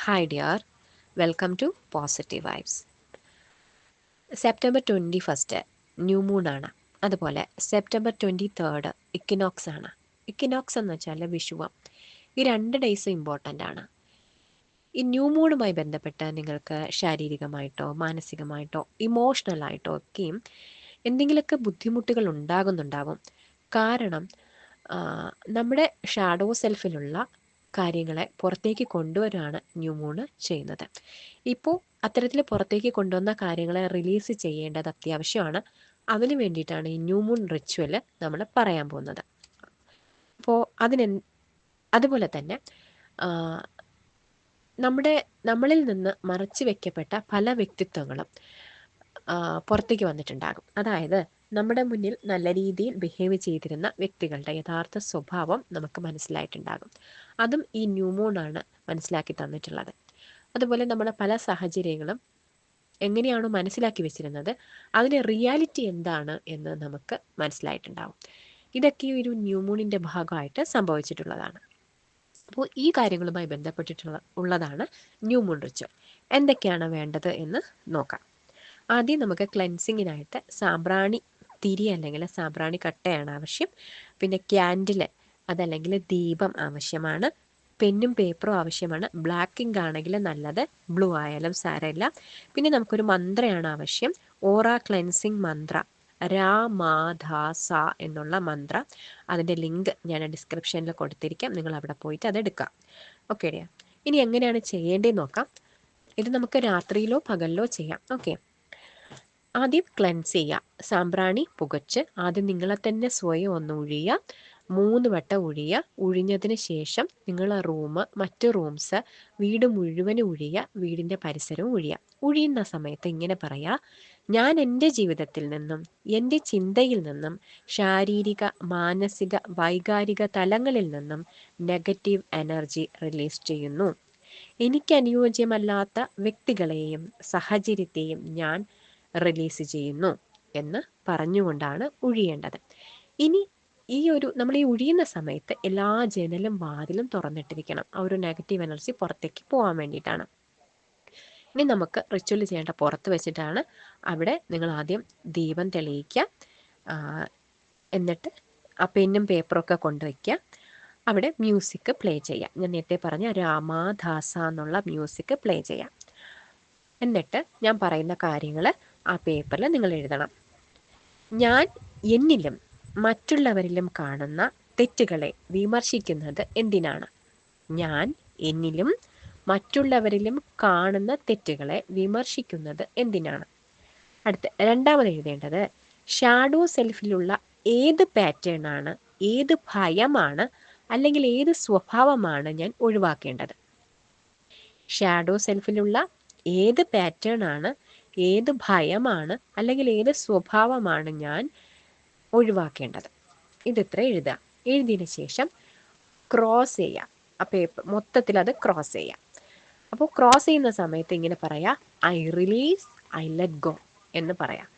Hi, dear. Welcome to Positive Vibes. September 21 new moon ആണ്. അതുപോലെ September 23 ഇക്കിനോക്സ് ആണ്. ഇക്കിനോക്സ് എന്ന് വെച്ചാൽ വിഷുവം. ഈ 2 ഡേയ്സ് ഇമ്പോർട്ടൻ്റ് ആണ്. ഈ ന്യൂ മൂണുമായി ബന്ധപ്പെട്ട് നിങ്ങൾക്ക് ശാരീരികമായിട്ടോ മാനസികമായിട്ടോ ഇമോഷണലായിട്ടോ ഒക്കെയും എന്തെങ്കിലുമൊക്കെ ബുദ്ധിമുട്ടുകൾ ഉണ്ടാകുന്നുണ്ടാവും. കാരണം നമ്മുടെ ഷാഡോ സെൽഫിലുള്ള കാര്യങ്ങളെ പുറത്തേക്ക് കൊണ്ടുവരാണ് ന്യൂ മൂണ് ചെയ്യുന്നത്. ഇപ്പോൾ അത്തരത്തിൽ പുറത്തേക്ക് കൊണ്ടുവന്ന കാര്യങ്ങളെ റിലീസ് ചെയ്യേണ്ടത് അത്യാവശ്യമാണ്. അതിനു വേണ്ടിയിട്ടാണ് ഈ ന്യൂ മൂൺ റിച്വൽ നമ്മൾ പറയാൻ പോകുന്നത്. അപ്പോൾ അതുപോലെ തന്നെ നമ്മളിൽ നിന്ന് മറച്ചു വെക്കപ്പെട്ട പല വ്യക്തിത്വങ്ങളും പുറത്തേക്ക് വന്നിട്ടുണ്ടാകും. അതായത് നമ്മുടെ മുന്നിൽ നല്ല രീതിയിൽ ബിഹേവ് ചെയ്തിരുന്ന വ്യക്തികളുടെ യഥാർത്ഥ സ്വഭാവം നമുക്ക് മനസ്സിലായിട്ടുണ്ടാകും. അതും ഈ ന്യൂ മൂണാണ് മനസ്സിലാക്കി തന്നിട്ടുള്ളത്. അതുപോലെ നമ്മുടെ പല സാഹചര്യങ്ങളും എങ്ങനെയാണോ മനസ്സിലാക്കി വെച്ചിരുന്നത് അതിൻ്റെ റിയാലിറ്റി എന്താണ് എന്ന് നമുക്ക് മനസ്സിലായിട്ടുണ്ടാവും. ഇതൊക്കെ ഒരു ന്യൂ മൂണിൻ്റെ ഭാഗമായിട്ട് സംഭവിച്ചിട്ടുള്ളതാണ്. അപ്പോൾ ഈ കാര്യങ്ങളുമായി ഉള്ളതാണ് ന്യൂ മൂൺ റിച്വൽ. എന്തൊക്കെയാണ് വേണ്ടത് എന്ന് നോക്കാം. ആദ്യം നമുക്ക് ക്ലെൻസിങ്ങിനായിട്ട് സാമ്പ്രാണി തിരി അല്ലെങ്കിൽ സാമ്പ്രാണി കട്ടയാണ് ആവശ്യം. പിന്നെ ക്യാൻഡിൽ അതല്ലെങ്കിൽ ദീപം ആവശ്യമാണ്. പെന്നും പേപ്പറും ആവശ്യമാണ്. ബ്ലാക്ക് ഇങ്ക് ആണെങ്കിൽ നല്ലത്, ബ്ലൂ ആയാലും സാരമില്ല. പിന്നെ നമുക്കൊരു മന്ത്രയാണ് ആവശ്യം. ഓറ ക്ലെൻസിങ് മന്ത്ര രാമാധാസ എന്നുള്ള മന്ത്ര. അതിൻ്റെ ലിങ്ക് ഞാൻ ഡിസ്ക്രിപ്ഷനിൽ കൊടുത്തിരിക്കാം. നിങ്ങൾ അവിടെ പോയിട്ട് അതെടുക്കാം. Okay dear. ഇനി എങ്ങനെയാണ് ചെയ്യേണ്ടതെന്ന് നോക്കാം. ഇത് നമുക്ക് രാത്രിയിലോ പകലിലോ ചെയ്യാം. ഓക്കെ. ആദ്യം ക്ലെൻസ് ചെയ്യുക. സാമ്പ്രാണി പുകച്ച് ആദ്യം നിങ്ങളെ തന്നെ സ്വയം ഒന്ന് ഒഴിയുക. 3 വട്ടം ഒഴിയുക. ഒഴിഞ്ഞതിന് ശേഷം നിങ്ങളെ റൂം, മറ്റ് റൂംസ്, വീട് മുഴുവനും ഒഴിയുക. വീടിൻ്റെ പരിസരവും ഒഴിയുക. ഒഴിയുന്ന സമയത്ത് ഇങ്ങനെ പറയുക: ഞാൻ എൻ്റെ ജീവിതത്തിൽ നിന്നും എൻ്റെ ചിന്തയിൽ നിന്നും ശാരീരിക, മാനസിക, വൈകാരിക തലങ്ങളിൽ നിന്നും നെഗറ്റീവ് എനർജി റിലീസ് ചെയ്യുന്നു. എനിക്ക് അനുയോജ്യമല്ലാത്ത വ്യക്തികളെയും സാഹചര്യത്തെയും ഞാൻ റിലീസ് ചെയ്യുന്നു എന്ന് പറഞ്ഞുകൊണ്ടാണ് ഒഴിയേണ്ടത്. ഇനി നമ്മൾ ഈ ഒഴിയുന്ന സമയത്ത് എല്ലാ ജനലും വാതിലും തുറന്നിട്ടിരിക്കണം. ആ ഒരു നെഗറ്റീവ് എനർജി പുറത്തേക്ക് പോകാൻ വേണ്ടിയിട്ടാണ്. ഇനി നമുക്ക് റിച്വൽ ചെയ്യേണ്ട പുറത്ത് വെച്ചിട്ടാണ്. അവിടെ നിങ്ങൾ ആദ്യം ദീപം തെളിയിക്കുക. എന്നിട്ട് ആ പെന്നും പേപ്പറും ഒക്കെ കൊണ്ടുവയ്ക്കുക. അവിടെ മ്യൂസിക് പ്ലേ ചെയ്യാം. ഞാൻ നേരത്തെ പറഞ്ഞ രാമാദാസ എന്നുള്ള മ്യൂസിക് പ്ലേ ചെയ്യാം. എന്നിട്ട് ഞാൻ പറയുന്ന കാര്യങ്ങൾ ആ പേപ്പറിൽ നിങ്ങൾ എഴുതണം. ഞാൻ എന്നിലും മറ്റുള്ളവരിലും കാണുന്ന തെറ്റുകളെ വിമർശിക്കുന്നത് എന്തിനാണ്? ഞാൻ എന്നിലും മറ്റുള്ളവരിലും കാണുന്ന തെറ്റുകളെ വിമർശിക്കുന്നത് എന്തിനാണ്? രണ്ടാമത് എഴുതേണ്ടത് ഷാഡോ സെൽഫിലുള്ള ഏത് പാറ്റേൺ ആണ്, ഏത് ഭയമാണ് അല്ലെങ്കിൽ ഏത് സ്വഭാവമാണ് ഞാൻ ഒഴിവാക്കേണ്ടത്? ഷാഡോ സെൽഫിലുള്ള ഏത് പാറ്റേൺ ആണ്, ഏത് ഭയമാണ് അല്ലെങ്കിൽ ഏത് സ്വഭാവമാണ് ഞാൻ ഒഴിവാക്കേണ്ടത്? ഇതിത്ര എഴുതുക. എഴുതിയതിന് ശേഷം ക്രോസ് ചെയ്യാം. ആ പേപ്പർ മൊത്തത്തിൽ അത് ക്രോസ് ചെയ്യാം. അപ്പോൾ ക്രോസ് ചെയ്യുന്ന സമയത്ത് ഇങ്ങനെ പറയാം: I release, I let go എന്ന് പറയാം.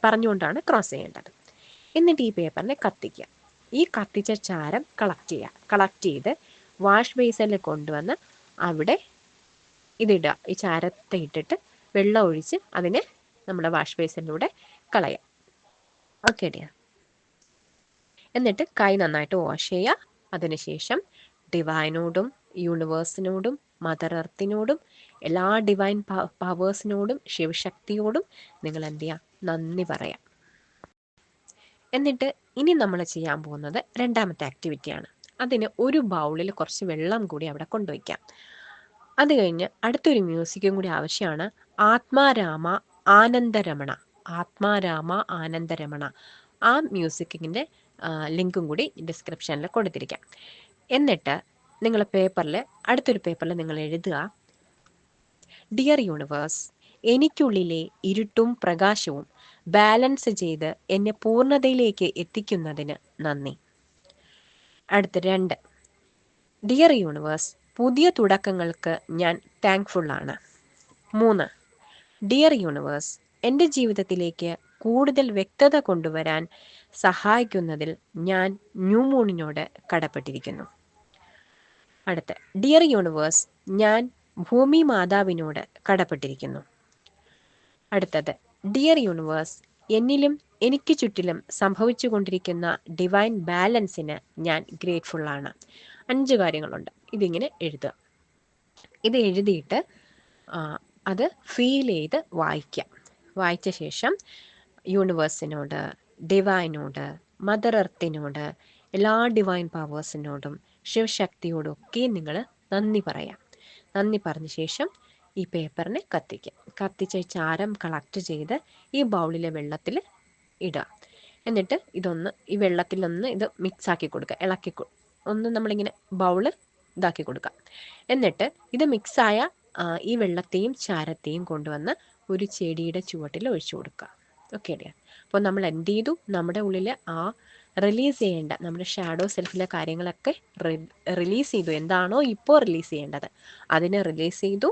പറഞ്ഞുകൊണ്ടാണ് ക്രോസ് ചെയ്യേണ്ടത്. എന്നിട്ട് ഈ പേപ്പറിനെ കത്തിക്കുക. ഈ കത്തിച്ച ചാരം കളക്ട് ചെയ്ത് വാഷ് ബേസിനിൽ കൊണ്ടുവന്ന് അവിടെ ഇതിടുക. ഈ ചാരത്തെ ഇട്ടിട്ട് വെള്ളം ഒഴിച്ച് അതിനെ നമ്മുടെ വാഷ് ബേസിനിലൂടെ കളയാം. Okay dear. എന്നിട്ട് കൈ നന്നായിട്ട് വാഷ് ചെയ്യുക. അതിനുശേഷം ഡിവൈനോടും യൂണിവേഴ്സിനോടും മദർ എർത്തിനോടും എല്ലാ ഡിവൈൻ പവേഴ്സിനോടും ശിവശക്തിയോടും നിങ്ങൾ എന്ത് ചെയ്യുക? നന്ദി പറയാം. എന്നിട്ട് ഇനി നമ്മൾ ചെയ്യാൻ പോകുന്നത് രണ്ടാമത്തെ ആക്ടിവിറ്റിയാണ്. അതിന് ഒരു ബൗളിൽ കുറച്ച് വെള്ളം കൂടി അവിടെ കൊണ്ടുവയ്ക്കാം. അത് കഴിഞ്ഞ് അടുത്തൊരു മ്യൂസിക്കും കൂടി ആവശ്യമാണ്. ആത്മാരാമ ആനന്ദരമണ. ആത്മാരാമ ആനന്ദരമണ. ആ മ്യൂസിക്കിൻ്റെ ലിങ്കും കൂടി ഡിസ്ക്രിപ്ഷനിൽ കൊടുത്തിരിക്കാം. എന്നിട്ട് നിങ്ങൾ അടുത്തൊരു പേപ്പറിൽ നിങ്ങൾ എഴുതുക: ഡിയർ യൂണിവേഴ്സ്, എനിക്കുള്ളിലെ ഇരുട്ടും പ്രകാശവും ബാലൻസ് ചെയ്ത് എന്നെ പൂർണ്ണതയിലേക്ക് എത്തിക്കുന്നതിന് നന്ദി. അടുത്ത 2, ഡിയർ യൂണിവേഴ്സ്, പുതിയ തുടക്കങ്ങൾക്ക് ഞാൻ താങ്ക്ഫുൾ ആണ്. 3, ഡിയർ യൂണിവേഴ്സ്, എൻ്റെ ജീവിതത്തിലേക്ക് കൂടുതൽ വ്യക്തത കൊണ്ടുവരാൻ സഹായിക്കുന്നതിൽ ഞാൻ ന്യൂ മൂണിനോട് കടപ്പെട്ടിരിക്കുന്നു. അടുത്ത, ഡിയർ യൂണിവേഴ്സ്, ഞാൻ ഭൂമി മാതാവിനോട് കടപ്പെട്ടിരിക്കുന്നു. അടുത്തത്, ഡിയർ യൂണിവേഴ്സ്, എന്നിലും എനിക്ക് ചുറ്റിലും സംഭവിച്ചുകൊണ്ടിരിക്കുന്ന ഡിവൈൻ ബാലൻസിന് ഞാൻ ഗ്രേറ്റ്ഫുൾ ആണ്. 5 കാര്യങ്ങളുണ്ട്. ഇതിങ്ങനെ എഴുതുക. ഇത് എഴുതിയിട്ട് അത് ഫീൽ ചെയ്ത് വായിക്കാം. വായിച്ച ശേഷം യൂണിവേഴ്സിനോട്, ഡിവൈനോട്, മദർ എർത്തിനോട്, എല്ലാ ഡിവൈൻ പവേഴ്സിനോടും ശിവശക്തിയോടും ഒക്കെ നിങ്ങൾ നന്ദി പറയാം. നന്ദി പറഞ്ഞ ശേഷം ഈ പേപ്പറിനെ കത്തിക്കുക. കത്തിച്ച ചാരം കളക്ട് ചെയ്ത് ഈ ബൗളിലെ വെള്ളത്തിൽ ഇടുക. എന്നിട്ട് ഈ വെള്ളത്തിലൊന്ന് ഇത് മിക്സാക്കി കൊടുക്കുക. ഒന്ന് നമ്മളിങ്ങനെ ബൗള് ഇതാക്കി കൊടുക്കുക. എന്നിട്ട് ഇത് മിക്സായ ഈ വെള്ളത്തെയും ചാരത്തെയും കൊണ്ടുവന്ന് ഒരു ചെടിയുടെ ചുവട്ടിൽ ഒഴിച്ചു കൊടുക്കുക. ഓക്കെ അല്ലേ? അപ്പോൾ നമ്മൾ എന്ത് ചെയ്തു? നമ്മുടെ ഉള്ളിൽ റിലീസ് ചെയ്യേണ്ട നമ്മുടെ ഷാഡോ സെൽഫിലെ കാര്യങ്ങളൊക്കെ റിലീസ് ചെയ്തു. എന്താണോ ഇപ്പോൾ റിലീസ് ചെയ്യേണ്ടത് അതിനെ റിലീസ് ചെയ്തു.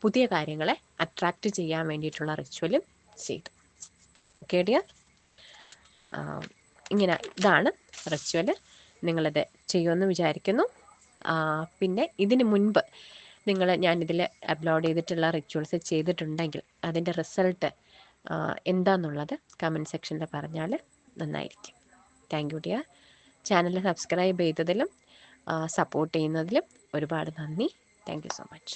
പുതിയ കാര്യങ്ങളെ അട്രാക്റ്റ് ചെയ്യാൻ വേണ്ടിയിട്ടുള്ള റിച്വലും ചെയ്തു. Okay dear? ഇതാണ് റിച്വല്. നിങ്ങളിത് ചെയ്യുമെന്ന് വിചാരിക്കുന്നു. പിന്നെ ഇതിന് മുൻപ് ഞാനിതിൽ അപ്ലോഡ് ചെയ്തിട്ടുള്ള റിച്വൽസ് ചെയ്തിട്ടുണ്ടെങ്കിൽ അതിൻ്റെ റിസൾട്ട് എന്താണെന്നുള്ളത് കമൻറ്റ് സെക്ഷനിൽ പറഞ്ഞാൽ നന്നായിരിക്കും. Thank you dear. Channel subscribe ചെയ്തതിലും സപ്പോർട്ട് ചെയ്യുന്നതിലും ഒരുപാട് നന്ദി. Thank you so much.